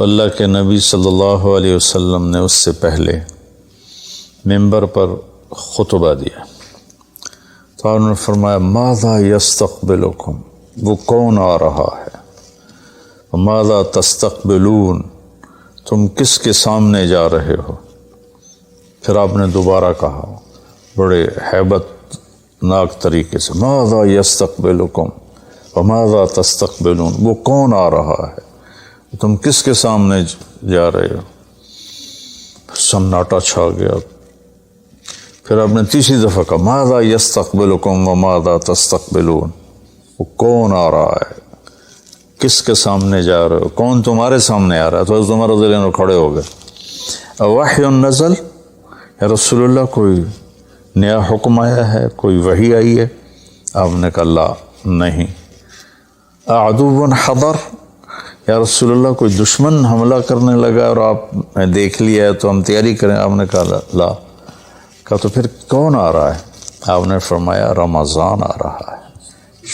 اللہ کے نبی صلی اللہ علیہ وسلم نے اس سے پہلے ممبر پر خطبہ دیا تو انہوں نے فرمایا ماذا یستقبلکم، وہ کون آ رہا ہے، ماذا تستقبلون، تم کس کے سامنے جا رہے ہو۔ پھر آپ نے دوبارہ کہا بڑے ہیبت ناک طریقے سے ماذا یستقبلکم وماذا تستقبلون، وہ کون آ رہا ہے، تم کس کے سامنے جا رہے ہو۔ سناٹا چھا گیا۔ پھر آپ نے تیسری دفعہ کہا ماذا یستقبلکم وماذا تستقبلون، وہ کون آ رہا ہے، کس کے سامنے جا رہے ہو، کون تمہارے سامنے آ رہا ہے۔ تو حضرت عمر رضی اللہ عنہ کھڑے ہو گئے، وحی نزل، یا رسول اللہ کوئی نیا حکم آیا ہے، کوئی وحی آئی ہے۔ آپ نے کہا لا، نہیں۔ عدو حضر، یا رسول اللہ کوئی دشمن حملہ کرنے لگا اور آپ نے دیکھ لیا ہے تو ہم تیاری کریں۔ آپ نے کہا لا۔ کہا تو پھر کون آ رہا ہے؟ آپ نے فرمایا رمضان آ رہا ہے،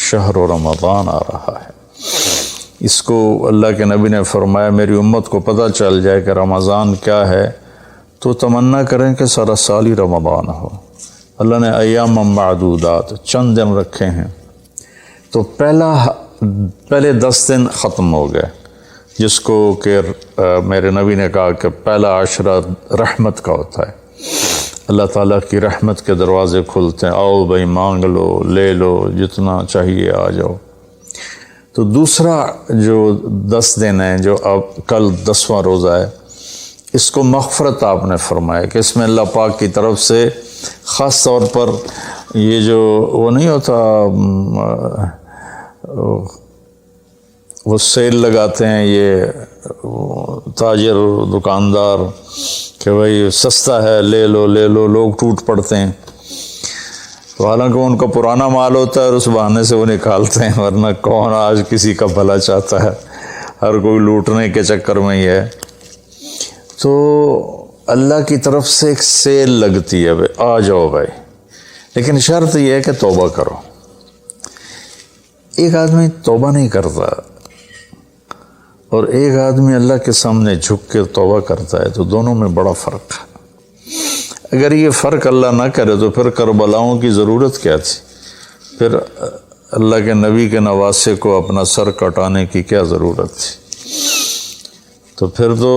شہر رمضان آ رہا ہے۔ اس کو اللہ کے نبی نے فرمایا میری امت کو پتہ چل جائے کہ رمضان کیا ہے تو تمنا کریں کہ سارا سال ہی رمضان ہو۔ اللہ نے ایام معدودات، چند دن رکھے ہیں، تو پہلے 10 دن ختم ہو گئے، جس کو کہ میرے نبی نے کہا کہ پہلا عشرہ رحمت کا ہوتا ہے، اللہ تعالیٰ کی رحمت کے دروازے کھلتے ہیں، آؤ بھائی مانگ لو، لے لو، جتنا چاہیے آ جاؤ۔ تو دوسرا جو 10 دن ہیں، جو اب کل 10واں روزہ ہے، اس کو مغفرت آپ نے فرمایا کہ اس میں اللہ پاک کی طرف سے خاص طور پر یہ جو وہ نہیں ہوتا، وہ سیل لگاتے ہیں یہ تاجر دکاندار کہ بھائی سستا ہے، لے لو لے لو، لوگ ٹوٹ پڑتے ہیں۔ تو حالانکہ ان کا پرانا مال ہوتا ہے اور اس بہانے سے وہ نکالتے ہیں، ورنہ کون آج کسی کا بھلا چاہتا ہے، ہر کوئی لوٹنے کے چکر میں ہی ہے۔ تو اللہ کی طرف سے ایک سیل لگتی ہے، بھائی آ جاؤ بھائی، لیکن شرط یہ ہے کہ توبہ کرو۔ ایک آدمی توبہ نہیں کرتا اور ایک آدمی اللہ کے سامنے جھک کے توبہ کرتا ہے، تو دونوں میں بڑا فرق ہے۔ اگر یہ فرق اللہ نہ کرے تو پھر کربلاؤں کی ضرورت کیا تھی، پھر اللہ کے نبی کے نواسے کو اپنا سر کٹانے کی کیا ضرورت تھی۔ تو پھر تو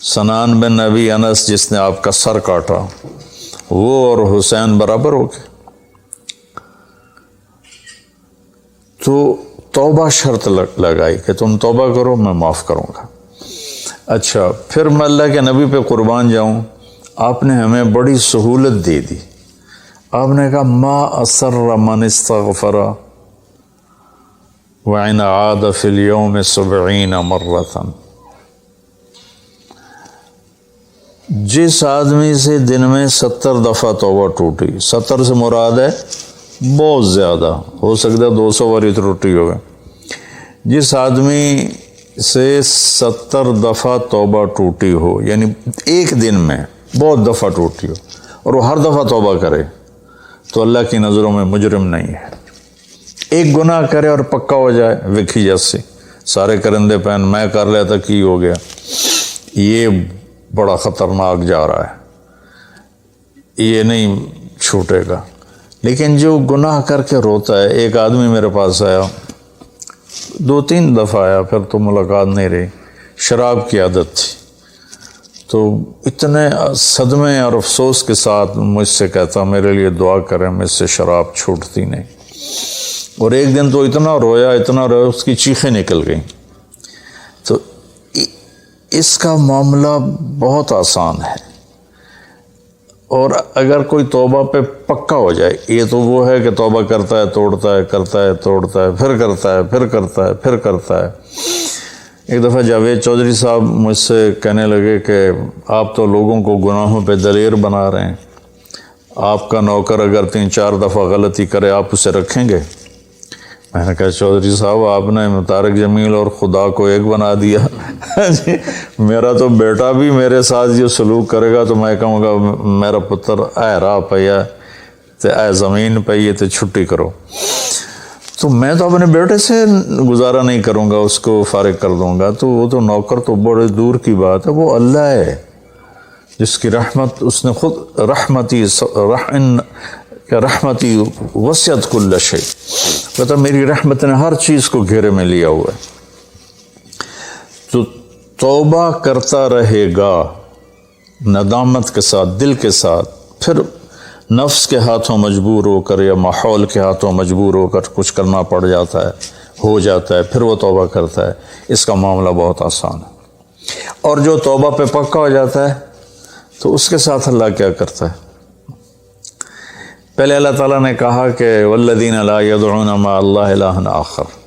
سنان بن نبی انس جس نے آپ کا سر کاٹا، وہ اور حسین برابر ہو گئے۔ تو توبہ شرط لگائی کہ تم توبہ کرو، میں معاف کروں گا۔ اچھا، پھر میں اللہ کے نبی پہ قربان جاؤں، آپ نے ہمیں بڑی سہولت دے دی۔ آپ نے کہا ما اصر من استغفر وَإِنْ عَادَ فِي الْيَوْمِ 70 مرة، جس آدمی سے دن میں 70 دفعہ توبہ ٹوٹی، 70 سے مراد ہے بہت زیادہ، ہو سکتا ہے 200 باری ٹوٹی ہوگا، جس آدمی سے 70 دفعہ توبہ ٹوٹی ہو، یعنی ایک دن میں بہت دفعہ ٹوٹی ہو اور وہ ہر دفعہ توبہ کرے، تو اللہ کی نظروں میں مجرم نہیں ہے۔ ایک گناہ کرے اور پکا ہو جائے، وکھی جیسے سارے کرندے پہن میں کر لیا تھا کی ہو گیا، یہ بڑا خطرناک جا رہا ہے، یہ نہیں چھوٹے گا۔ لیکن جو گناہ کر کے روتا ہے، ایک آدمی میرے پاس آیا، 2-3 دفعہ آیا، پھر تو ملاقات نہیں رہی، شراب کی عادت تھی، تو اتنے صدمے اور افسوس کے ساتھ مجھ سے کہتا میرے لیے دعا کریں، مجھ سے شراب چھوٹتی نہیں۔ اور ایک دن تو اتنا رویا اس کی چیخیں نکل گئیں۔ تو اس کا معاملہ بہت آسان ہے، اور اگر کوئی توبہ پہ پکا ہو جائے، یہ تو وہ ہے کہ توبہ کرتا ہے توڑتا ہے، کرتا ہے توڑتا ہے، پھر کرتا ہے، پھر کرتا ہے، پھر کرتا ہے۔ ایک دفعہ جاوید چودھری صاحب مجھ سے کہنے لگے کہ آپ تو لوگوں کو گناہوں پہ دلیر بنا رہے ہیں، آپ کا نوکر اگر 3-4 دفعہ غلطی کرے آپ اسے رکھیں گے؟ میں نے کہا چودھری صاحب آپ نے طارق جمیل اور خدا کو ایک بنا دیا۔ میرا تو بیٹا بھی میرے ساتھ یہ سلوک کرے گا تو میں کہوں گا میرا پتر اے راہ پیا تے اے زمین پئی تے چھٹی کرو۔ تو میں تو اپنے بیٹے سے گزارا نہیں کروں گا، اس کو فارغ کر دوں گا، تو وہ تو نوکر تو بڑے دور کی بات ہے، وہ اللہ ہے جس کی رحمت، اس نے خود رحمتی وسعت کل شیء، پتہ میری رحمت نے ہر چیز کو گھیرے میں لیا ہوا ہے۔ تو توبہ کرتا رہے گا ندامت کے ساتھ، دل کے ساتھ، پھر نفس کے ہاتھوں مجبور ہو کر یا ماحول کے ہاتھوں مجبور ہو کر کچھ کرنا پڑ جاتا ہے، ہو جاتا ہے، پھر وہ توبہ کرتا ہے، اس کا معاملہ بہت آسان ہے۔ اور جو توبہ پہ پکا ہو جاتا ہے تو اس کے ساتھ اللہ کیا کرتا ہے؟ پہلے اللہ تعالیٰ نے کہا کہ والذین لا یدعون مع اللہ الہا آخر،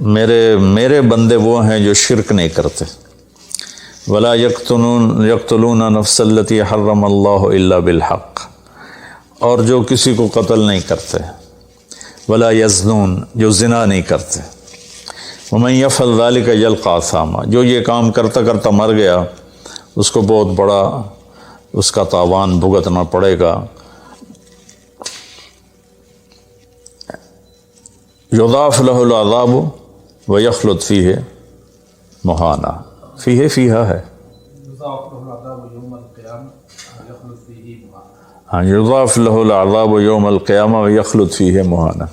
میرے بندے وہ ہیں جو شرک نہیں کرتے، ولا یقتلون نفس التی حرم اللہ الا بالحق، اور جو کسی کو قتل نہیں کرتے، ولا یزنون، جو زنا نہیں کرتے، ومن یفعل ذلک یلقی اثاما، جو یہ کام کرتا کرتا مر گیا اس کو بہت بڑا اس کا تاوان بھگتنا پڑے گا۔ یضاعف لہ العذاب ویخلد فیہ مہانا، فیہا ہے، ہاں، یضاعف لہ العذاب یوم القیامہ ویخلد فیہ مہانا،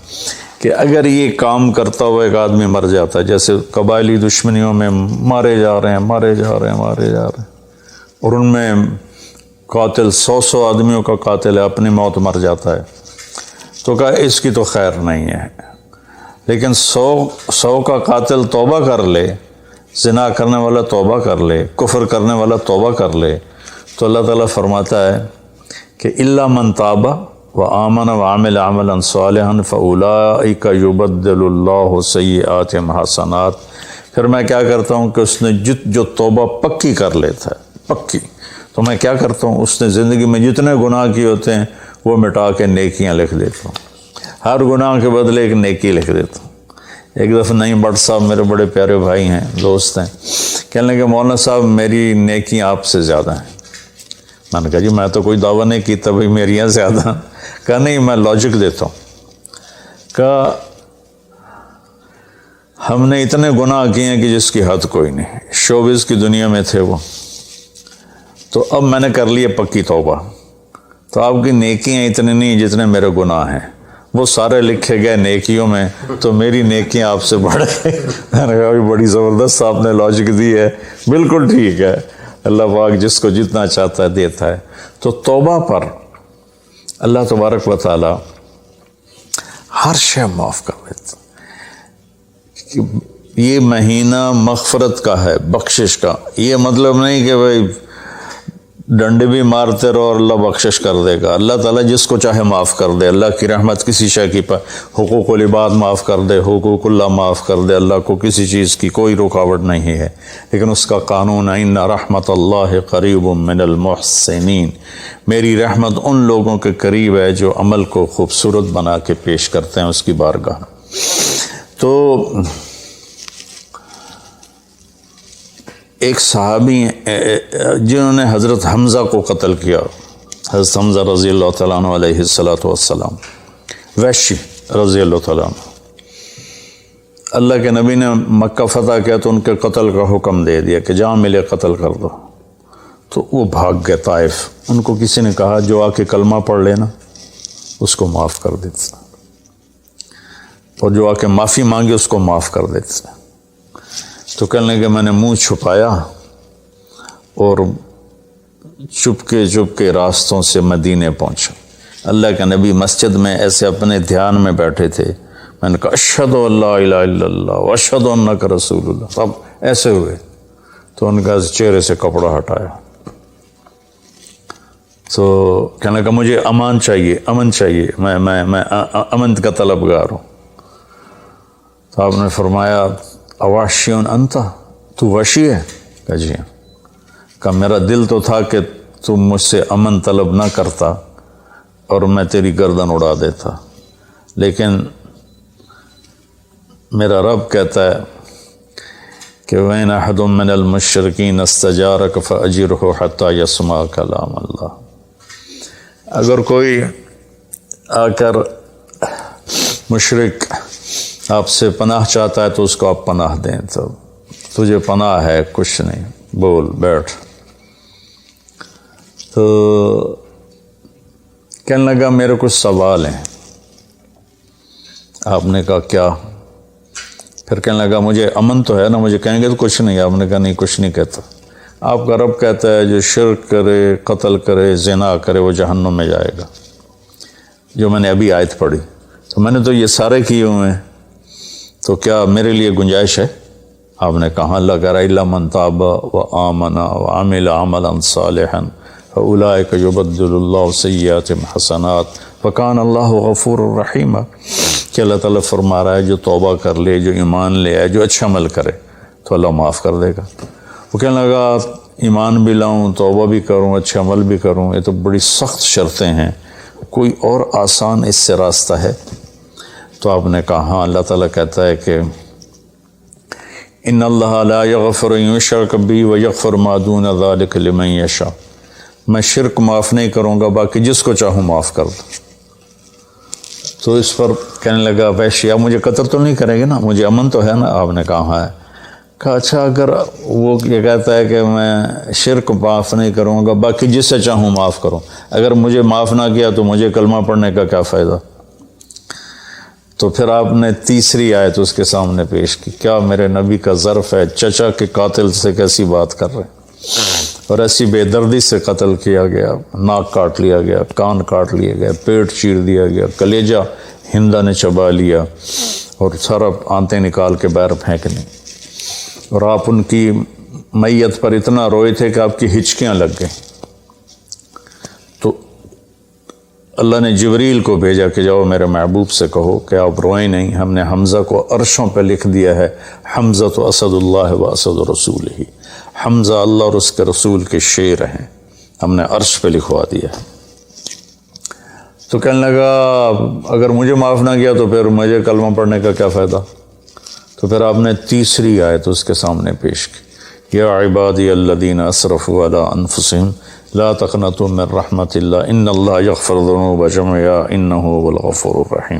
کہ اگر یہ کام کرتا ہوا ایک آدمی مر جاتا ہے، جیسے قبائلی دشمنیوں میں مارے جا رہے ہیں، اور ان میں قاتل 100 آدمیوں کا قاتل ہے، اپنی موت مر جاتا ہے، تو کہا اس کی تو خیر نہیں ہے، لیکن 100 کا قاتل توبہ کر لے، زنا کرنے والا توبہ کر لے، کفر کرنے والا توبہ کر لے، تو اللہ تعالیٰ فرماتا ہے کہ الا من تاب وآمن وعمل عملا صالحا فاولئک یبدل اللہ سیئاتہم حسنات، پھر میں کیا کرتا ہوں کہ اس نے جو توبہ پکی کر لیتا ہے، پکی، تو میں کیا کرتا ہوں، اس نے زندگی میں جتنے گناہ کیے ہوتے ہیں وہ مٹا کے نیکیاں لکھ دیتا ہوں، ہر گناہ کے بدلے ایک نیکی لکھ دیتا ہوں۔ ایک دفعہ نعیم بٹ صاحب میرے بڑے پیارے بھائی ہیں، دوست ہیں، کہنے لگے مولانا صاحب میری نیکیاں آپ سے زیادہ ہیں۔ میں نے کہا جی میں تو کوئی دعویٰ نہیں کی تبھی میریاں زیادہ، کہا نہیں میں لاجک دیتا ہوں، کہا ہم نے اتنے گناہ کیے ہیں کہ جس کی حد کوئی نہیں، شوبز کی دنیا میں تھے وہ، تو اب میں نے کر لیے پکی توبہ، تو آپ کی نیکیاں اتنے نہیں جتنے میرے گناہ ہیں، وہ سارے لکھے گئے نیکیوں میں، تو میری نیکیاں آپ سے بڑھ گئی۔ میں نے کہا بڑی زبردست آپ نے لاجک دی ہے، بالکل ٹھیک ہے، اللہ پاک جس کو جتنا چاہتا ہے دیتا ہے۔ تو توبہ پر اللہ تبارک و تعالی ہر شے معاف کر دیتا، یہ مہینہ مغفرت کا ہے، بخشش کا، یہ مطلب نہیں کہ بھائی ڈنڈے بھی مارتے رہو اور اللہ بخشش کر دے گا، اللہ تعالیٰ جس کو چاہے معاف کر دے، اللہ کی رحمت کسی شے کی حقوق العباد معاف کر دے، حقوق اللہ معاف کر دے، اللہ کو کسی چیز کی کوئی رکاوٹ نہیں ہے، لیکن اس کا قانون ہے ان رحمت اللہ قریب من المحسنین، میری رحمت ان لوگوں کے قریب ہے جو عمل کو خوبصورت بنا کے پیش کرتے ہیں اس کی بارگاہ۔ تو ایک صحابی جنہوں نے حضرت حمزہ کو قتل کیا، حضرت حمزہ رضی اللہ تعالیٰ عنہ علیہ السلام، وحشی رضی اللہ تعالیٰ عنہ، اللہ کے نبی نے مکہ فتح کیا تو ان کے قتل کا حکم دے دیا کہ جہاں ملے قتل کر دو، تو وہ بھاگ گئے طائف، ان کو کسی نے کہا جو آ کے کلمہ پڑھ لینا اس کو معاف کر دیتا، اور جو آ کے معافی مانگے اس کو معاف کر دیتا۔ تو کہنے لگے میں نے منہ چھپایا اور چپ کے راستوں سے مدینے پہنچا، اللہ کے نبی مسجد میں ایسے اپنے دھیان میں بیٹھے تھے، میں نے کہا اشہد ان لا الہ الا اللہ واشہد انک رسول اللہ، تب ایسے ہوئے، تو ان کا چہرے سے کپڑا ہٹایا، تو کہنے لگا مجھے امن چاہیے، میں امن کا طلبگار ہوں۔ تو آپ نے فرمایا اواشیون انت، تو وحشی ہے؟ کہا جی ہاں۔ کہا میرا دل تو تھا کہ تم مجھ سے امن طلب نہ کرتا اور میں تیری گردن اڑا دیتا، لیکن میرا رب کہتا ہے کہ وَإِنْ أَحَدٌ مِّنَ الْمُشْرِكِينَ اسْتَجَارَكَ فَأَجِرْهُ حَتَّى يَسْمَعَ كَلَامَ اللَّهِ، اگر کوئی آ کر مشرک آپ سے پناہ چاہتا ہے تو اس کو آپ پناہ دیں، تو تجھے پناہ ہے، کچھ نہیں، بول بیٹھ۔ تو کہنے لگا میرے کچھ سوال ہیں۔ آپ نے کہا کیا؟ پھر کہنے لگا مجھے امن تو ہے نا، مجھے کہیں گے تو کچھ نہیں۔ آپ نے کہا نہیں، کچھ نہیں کہتا۔ آپ کا رب کہتا ہے جو شرک کرے، قتل کرے، زنا کرے، وہ جہنم میں جائے گا، جو میں نے ابھی آیت پڑھی۔ تو میں نے تو یہ سارے کیے ہوئے ہیں، تو کیا میرے لیے گنجائش ہے؟ آپ نے کہا اللہ کہہ رہا الا من تاب وآمن وعمل عملا صالحا فاولئک یبدل اللہ سیئاتہم حسنات وکان اللہ غفور الرحیم، کہ اللہ تعالیٰ فرما رہا ہے جو توبہ کر لے، جو ایمان لے آئے، جو اچھا عمل کرے تو اللہ معاف کر دے گا۔ وہ کہنے لگا ایمان بھی لاؤں، توبہ بھی کروں، اچھا عمل بھی کروں، یہ تو بڑی سخت شرطیں ہیں، کوئی اور آسان اس سے راستہ ہے؟ تو آپ نے کہا ہاں، اللہ تعالیٰ کہتا ہے کہ ان اللہ لا یغفر ان یشرک بہ ویغفر ما دون ذلک لمن یشاء، میں شرک معاف نہیں کروں گا، باقی جس کو چاہوں معاف کر دوں۔ تو اس پر کہنے لگا وحشی آپ مجھے قتل تو نہیں کریں گے نا، مجھے امن تو ہے نا؟ آپ نے کہا ہاں ہے۔ کہا اچھا اگر وہ یہ کہتا ہے کہ میں شرک معاف نہیں کروں گا، باقی جس سے چاہوں معاف کروں، اگر مجھے معاف نہ کیا تو مجھے کلمہ پڑھنے کا کیا فائدہ؟ تو پھر آپ نے تیسری آیت اس کے سامنے پیش کی، کیا میرے نبی کا ظرف ہے چچا کے قاتل سے کیسی بات کر رہے ہیں، اور ایسی بے دردی سے قتل کیا گیا، ناک کاٹ لیا گیا، کان کاٹ لیے گئے، پیٹ چیر دیا گیا، کلیجہ ہندا نے چبا لیا اور سارا آنتیں نکال کے باہر پھینکنی، اور آپ ان کی میت پر اتنا روئے تھے کہ آپ کی ہچکیاں لگ گئیں۔ تو اللہ نے جبریل کو بھیجا کہ جاؤ میرے محبوب سے کہو کہ آپ روئیں نہیں، ہم نے حمزہ کو عرشوں پہ لکھ دیا ہے، حمزہ تو اسد اللہ و اسد رسول ہی، حمزہ اللہ اور اس کے رسول کے شیر ہیں، ہم نے عرش پہ لکھوا دیا ہے۔ تو کہنے لگا اگر مجھے معاف نہ کیا تو پھر مجھے کلمہ پڑھنے کا کیا فائدہ؟ تو پھر آپ نے تیسری آیت اس کے سامنے پیش کی، یا عبادی الذین اسرفوا علی انفسہم لا تقنطوا من رحمت اللہ ان اللہ یغفر الذنوب جميعا انہ هو الغفور الرحیم۔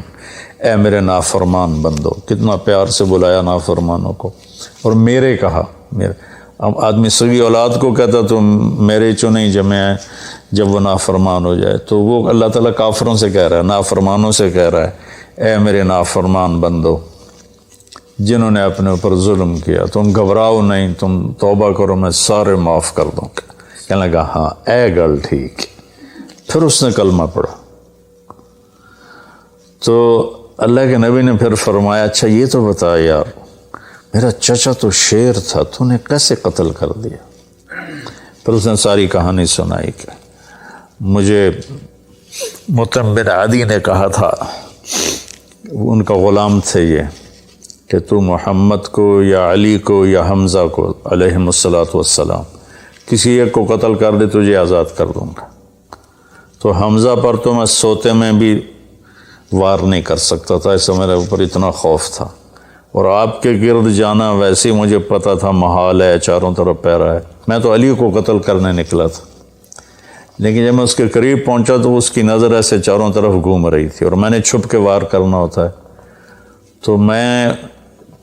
اے میرے نافرمان بندو، کتنا پیار سے بلایا نافرمانوں کو، اور میرے کہا، میرے اب آدمی سگی اولاد کو کہتا تو میرے چو نہیں جمع ہے، جب وہ نافرمان ہو جائے تو وہ اللہ تعالیٰ کافروں سے کہہ رہا ہے، نافرمانوں سے کہہ رہا ہے اے میرے نافرمان بندو جنہوں نے اپنے اوپر ظلم کیا، تم گھبراؤ نہیں، تم توبہ کرو، میں سارے معاف کر دوں گا۔ کہنے لگا ہاں اے گل ٹھیک۔ پھر اس نے کلمہ پڑھا تو اللہ کے نبی نے پھر فرمایا اچھا یہ تو بتا یار، میرا چچا تو شیر تھا، تو نے کیسے قتل کر دیا؟ پھر اس نے ساری کہانی سنائی کہ مجھے مطعم بن عدی نے کہا تھا، ان کا غلام تھے یہ، کہ تو محمد کو یا علی کو یا حمزہ کو علیہم الصلاۃ والسلام کسی ایک کو قتل کر دے تجھے آزاد کر دوں گا۔ تو حمزہ پر تو میں سوتے میں بھی وار نہیں کر سکتا تھا، اس سے میرے اوپر اتنا خوف تھا، اور آپ کے گرد جانا ویسے ہی مجھے پتہ تھا محال ہے، چاروں طرف پیرا ہے، میں تو علی کو قتل کرنے نکلا تھا، لیکن جب میں اس کے قریب پہنچا تو اس کی نظر ایسے چاروں طرف گھوم رہی تھی، اور میں نے چھپ کے وار کرنا ہوتا ہے، تو میں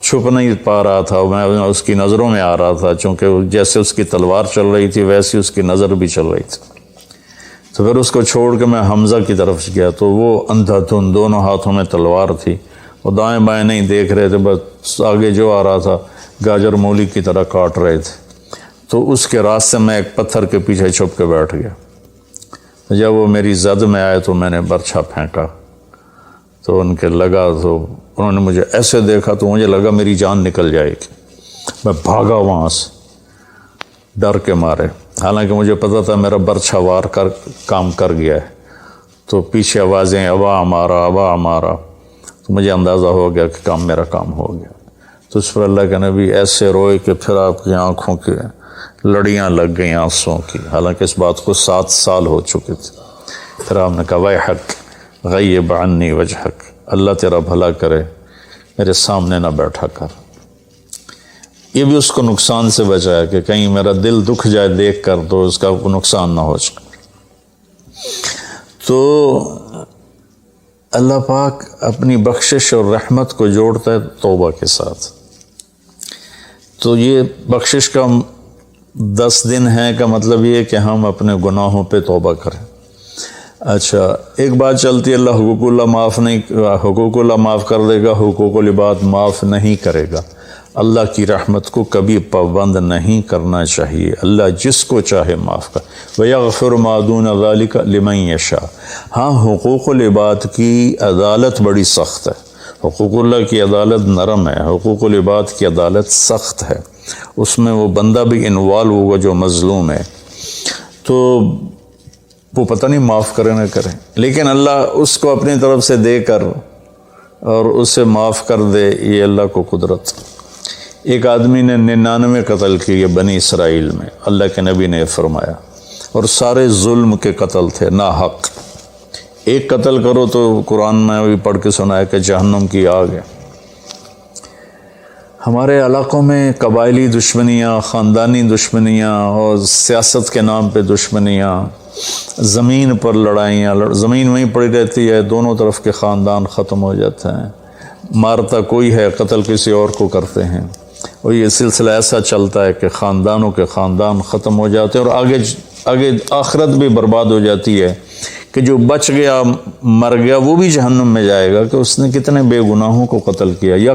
چھپ نہیں پا رہا تھا، میں اس کی نظروں میں آ رہا تھا، چونکہ جیسے اس کی تلوار چل رہی تھی ویسے اس کی نظر بھی چل رہی تھی۔ تو پھر اس کو چھوڑ کے میں حمزہ کی طرف گیا تو وہ اندھا دھند، دونوں ہاتھوں میں تلوار تھی، وہ دائیں بائیں نہیں دیکھ رہے تھے، بس آگے جو آ رہا تھا گاجر مولی کی طرح کاٹ رہے تھے۔ تو اس کے راستے میں ایک پتھر کے پیچھے چھپ کے بیٹھ گیا، جب وہ میری زد میں آئے تو میں نے برچھا پھینکا، تو ان کے لگا، تو انہوں نے مجھے ایسے دیکھا تو مجھے لگا میری جان نکل جائے گی، میں بھاگا وہاں سے ڈر کے مارے، حالانکہ مجھے پتا تھا میرا برچھا وار کر کام کر گیا ہے۔ تو پیچھے آوازیں ابا ہمارا ابا ہمارا، تو مجھے اندازہ ہو گیا کہ میرا کام ہو گیا۔ تو اس پر اللہ کے نبی ایسے روئے کہ پھر آپ کی آنکھوں کی لڑیاں لگ گئیں آنسوں کی، حالانکہ اس بات کو 7 سال ہو چکے تھے۔ پھر آپ نے کہا ویحک غیب عنی وجہک، اللہ تیرا بھلا کرے میرے سامنے نہ بیٹھا کر۔ یہ بھی اس کو نقصان سے بچایا کہ کہیں میرا دل دکھ جائے دیکھ کر تو اس کا نقصان نہ ہو جائے۔ تو اللہ پاک اپنی بخشش اور رحمت کو جوڑتا ہے توبہ کے ساتھ. تو یہ بخشش کا 10 دن ہے کا مطلب یہ ہے کہ ہم اپنے گناہوں پہ توبہ کریں. اچھا ایک بات چلتی ہے اللہ حقوق اللہ معاف کر دے گا، حقوق العباد معاف نہیں کرے گا. اللہ کی رحمت کو کبھی پابند نہیں کرنا چاہیے. اللہ جس کو چاہے معاف کر. وَيَغْفِرُ مَا دُونَ ذَلِكَ لِمَن يَشَاءُ. ہاں حقوق العباد کی عدالت بڑی سخت ہے. حقوق اللہ کی عدالت نرم ہے، حقوق العباد کی عدالت سخت ہے. اس میں وہ بندہ بھی انوالو ہوگا جو مظلوم ہے، تو وہ پتہ نہیں معاف کرے نہ کرے، لیکن اللہ اس کو اپنی طرف سے دے کر اور اسے معاف کر دے، یہ اللہ کو قدرت. ایک آدمی نے 99 قتل کیے بنی اسرائیل میں، اللہ کے نبی نے فرمایا، اور سارے ظلم کے قتل تھے، ناحق. ایک قتل کرو تو قرآن میں بھی پڑھ کے سنایا کہ جہنم کی آگ ہے. ہمارے علاقوں میں قبائلی دشمنیاں، خاندانی دشمنیاں اور سیاست کے نام پہ دشمنیاں، زمین پر لڑائیاں، زمین وہیں پڑی رہتی ہے، دونوں طرف کے خاندان ختم ہو جاتے ہیں. مارتا کوئی ہے، قتل کسی اور کو کرتے ہیں، اور یہ سلسلہ ایسا چلتا ہے کہ خاندانوں کے خاندان ختم ہو جاتے ہیں، اور آگے آخرت بھی برباد ہو جاتی ہے کہ جو بچ گیا مر گیا وہ بھی جہنم میں جائے گا کہ اس نے کتنے بے گناہوں کو قتل کیا یا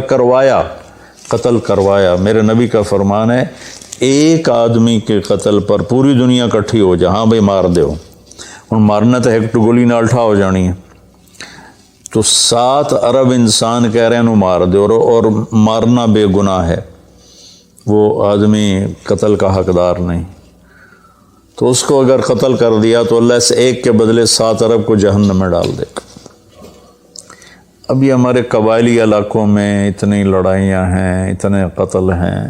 قتل کروایا. میرے نبی کا فرمان ہے ایک آدمی کے قتل پر پوری دنیا کٹھی ہو جا، ہاں بھائی مار دیو، اور مارنا تو ایک گولی نال ٹھا ہو جانی ہے. تو 7 ارب انسان کہہ رہے ہیں انہوں مار دے، اور مارنا بے گناہ ہے، وہ آدمی قتل کا حقدار نہیں. تو اس کو اگر قتل کر دیا تو اللہ اس ایک کے بدلے 7 ارب کو جہنم میں ڈال دے گا. اب یہ ہمارے قبائلی علاقوں میں اتنی لڑائیاں ہیں، اتنے قتل ہیں،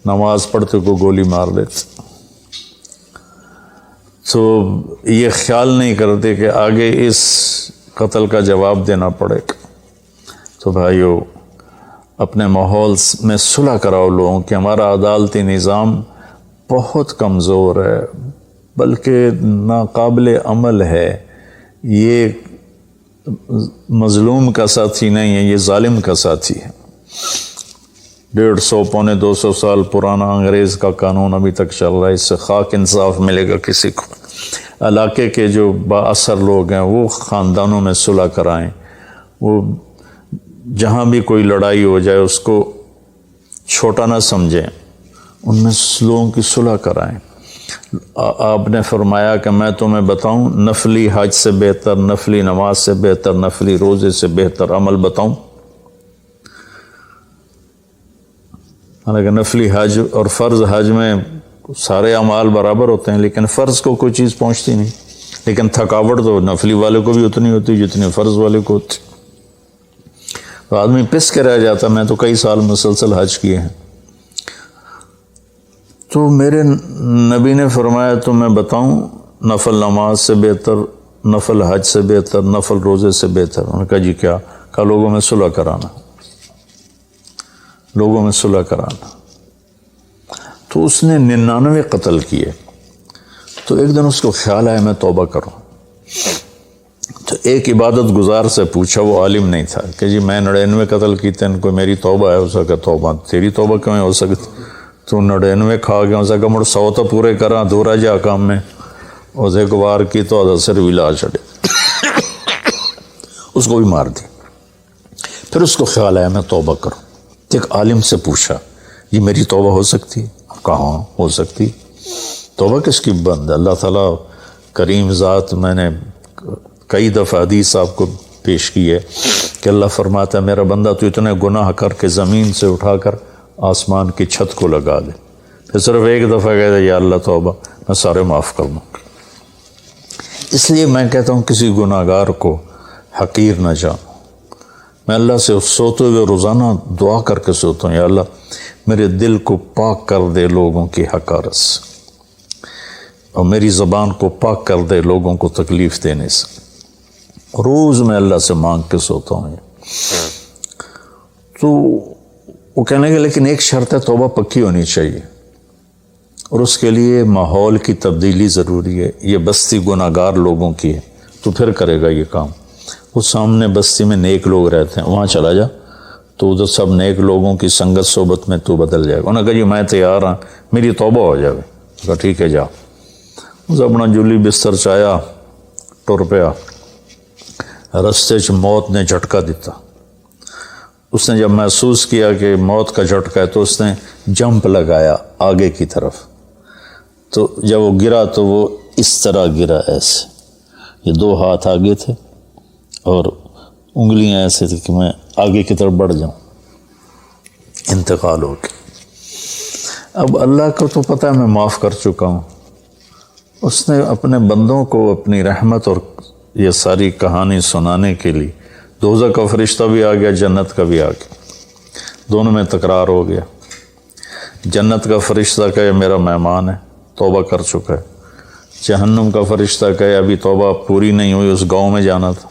نماز پڑھتے کو گولی مار دیتے، تو یہ خیال نہیں کرتے کہ آگے اس قتل کا جواب دینا پڑے گا. تو بھائیو اپنے ماحول میں صلح کراؤ لوگوں کہ ہمارا عدالتی نظام بہت کمزور ہے، بلکہ ناقابل عمل ہے. یہ مظلوم کا ساتھی نہیں ہے، یہ ظالم کا ساتھی ہے. 150 پونے 200 سال پرانا انگریز کا قانون ابھی تک چل رہا ہے، اس سے خاک انصاف ملے گا کسی کو. علاقے کے جو با اثر لوگ ہیں وہ خاندانوں میں صلح کرائیں، وہ جہاں بھی کوئی لڑائی ہو جائے اس کو چھوٹا نہ سمجھیں، ان میں لوگوں کی صلح کرائیں. آپ نے فرمایا کہ میں تمہیں بتاؤں نفلی حج سے بہتر، نفلی نماز سے بہتر، نفلی روزے سے بہتر عمل بتاؤں؟ حالانکہ نفلی حج اور فرض حج میں سارے اعمال برابر ہوتے ہیں، لیکن فرض کو کوئی چیز پہنچتی نہیں، لیکن تھکاوٹ تو نفلی والے کو بھی اتنی ہوتی جتنی فرض والے کو ہوتی. تو آدمی پس کے رہ جاتا. میں تو کئی سال مسلسل حج کیے ہیں. تو میرے نبی نے فرمایا تو میں بتاؤں نفل نماز سے بہتر، نفل حج سے بہتر، نفل روزے سے بہتر؟ انہوں نے کہا جی کیا؟ کہا لوگوں میں صلح کرانا، لوگوں میں صلح کرانا. تو اس نے 99 قتل کیے. تو ایک دن اس کو خیال آیا میں توبہ کروں. تو ایک عبادت گزار سے پوچھا، وہ عالم نہیں تھا، کہ جی میں 99 قتل کیتے ہیں، کوئی میری توبہ ہے؟ اس کا توبہ تیری توبہ کیوں ہو سکتی؟ تو 99 کھا گیا. اس کا مڑ 100 تو پورے کرا دورا جا کام میں، اس ایک بار کی تو اثر بھی لا چڑے، اس کو بھی مار دی. پھر اس کو خیال آیا میں توبہ کروں. ایک عالم سے پوچھا یہ میری توبہ ہو سکتی؟ کہاں ہو سکتی؟ توبہ کس کی بند ہے؟ اللہ تعالیٰ کریم ذات، میں نے کئی دفعہ حدیث آپ کو پیش کی ہے کہ اللہ فرماتا ہے میرا بندہ تو اتنے گناہ کر کے زمین سے اٹھا کر آسمان کی چھت کو لگا دے، پھر صرف ایک دفعہ کہہ دے یا اللہ توبہ، میں سارے معاف کر دوں. اس لیے میں کہتا ہوں کسی گناہ گار کو حقیر نہ جانو. میں اللہ سے سوتے ہوئے روزانہ دعا کر کے سوتا ہوں، یا اللہ میرے دل کو پاک کر دے لوگوں کی حقارت سے، اور میری زبان کو پاک کر دے لوگوں کو تکلیف دینے سے. روز میں اللہ سے مانگ کے سوتا ہوں. تو وہ کہنے لگے لیکن ایک شرط ہے، توبہ پکی ہونی چاہیے، اور اس کے لیے ماحول کی تبدیلی ضروری ہے. یہ بستی گناہ گار لوگوں کی ہے، تو پھر کرے گا یہ کام. وہ سامنے بستی میں نیک لوگ رہتے ہیں، وہاں چلا جا، تو ادھر سب نیک لوگوں کی سنگت صحبت میں تو بدل جائے گا۔ انہوں نے کہا جی میں تیار ہاں، میری توبہ ہو جائے۔ کہا ٹھیک ہے جا۔ اس اپنا جلی بستر چایا، ٹر پیا۔ رستے چ موت نے جھٹکا دیتا۔ اس نے جب محسوس کیا کہ موت کا جھٹکا ہے تو اس نے جمپ لگایا آگے کی طرف۔ تو جب وہ گرا تو وہ اس طرح گرا، ایسے، یہ 2 ہاتھ آگے تھے اور انگلیاں ایسے تھی کہ میں آگے کی طرف بڑھ جاؤں، انتقال ہو گیا۔ اب اللہ کو تو پتہ ہے میں معاف کر چکا ہوں، اس نے اپنے بندوں کو اپنی رحمت اور یہ ساری کہانی سنانے کے لیے دوزخ کا فرشتہ بھی آ گیا، جنت کا بھی آ گیا، دونوں میں تکرار ہو گیا۔ جنت کا فرشتہ کہے میرا مہمان ہے، توبہ کر چکا ہے۔ جہنم کا فرشتہ کہے ابھی توبہ پوری نہیں ہوئی، اس گاؤں میں جانا تھا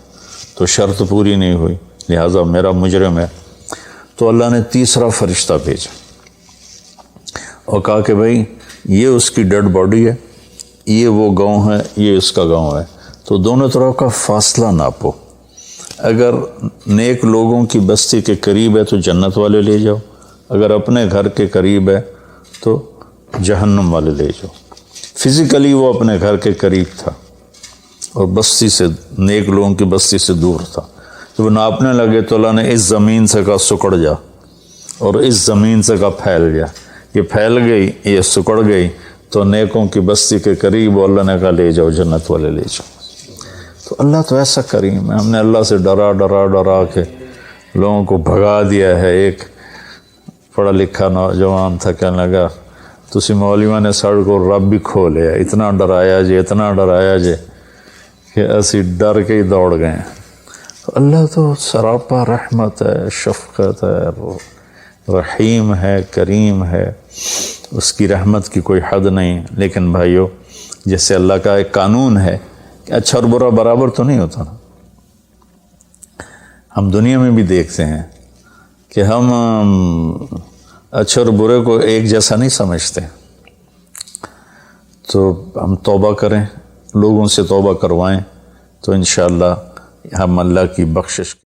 تو شرط پوری نہیں ہوئی، لہٰذا میرا مجرم ہے۔ تو اللہ نے تیسرا فرشتہ بھیجا اور کہا کہ بھائی یہ اس کی ڈیڈ باڈی ہے، یہ وہ گاؤں ہے، یہ اس کا گاؤں ہے، تو دونوں طرف کا فاصلہ ناپو۔ اگر نیک لوگوں کی بستی کے قریب ہے تو جنت والے لے جاؤ، اگر اپنے گھر کے قریب ہے تو جہنم والے لے جاؤ۔ فزیکلی وہ اپنے گھر کے قریب تھا اور بستی سے، نیک لوگوں کی بستی سے دور تھا۔ جب وہ ناپنے لگے تو اللہ نے اس زمین سے کہا سکڑ جا، اور اس زمین سے کہا پھیل جا۔ یہ پھیل گئی، یہ سکڑ گئی تو نیکوں کی بستی کے قریب، اللہ نے کہا لے جاؤ، جنت والے لے جاؤ۔ تو اللہ تو ایسا کریم ہے، ہم نے اللہ سے ڈرا ڈرا ڈرا کے لوگوں کو بھگا دیا ہے۔ ایک پڑھا لکھا نوجوان تھا، کہنے لگا تسی مولویوں نے ساڑھ کو رب بھی کھو لیا، اتنا ڈرایا جے، اتنا ڈرایا جے کہ اسی ڈر کے ہی دوڑ گئے ہیں۔ اللہ تو سراپا رحمت ہے، شفقت ہے، رحیم ہے، کریم ہے، اس کی رحمت کی کوئی حد نہیں۔ لیکن بھائیو، جیسے اللہ کا ایک قانون ہے کہ اچھا اور برا برابر تو نہیں ہوتا نا۔ ہم دنیا میں بھی دیکھتے ہیں کہ ہم اچھے اور برے کو ایک جیسا نہیں سمجھتے، تو ہم توبہ کریں، لوگوں سے توبہ کروائیں، تو انشاءاللہ ہم اللہ کی بخشش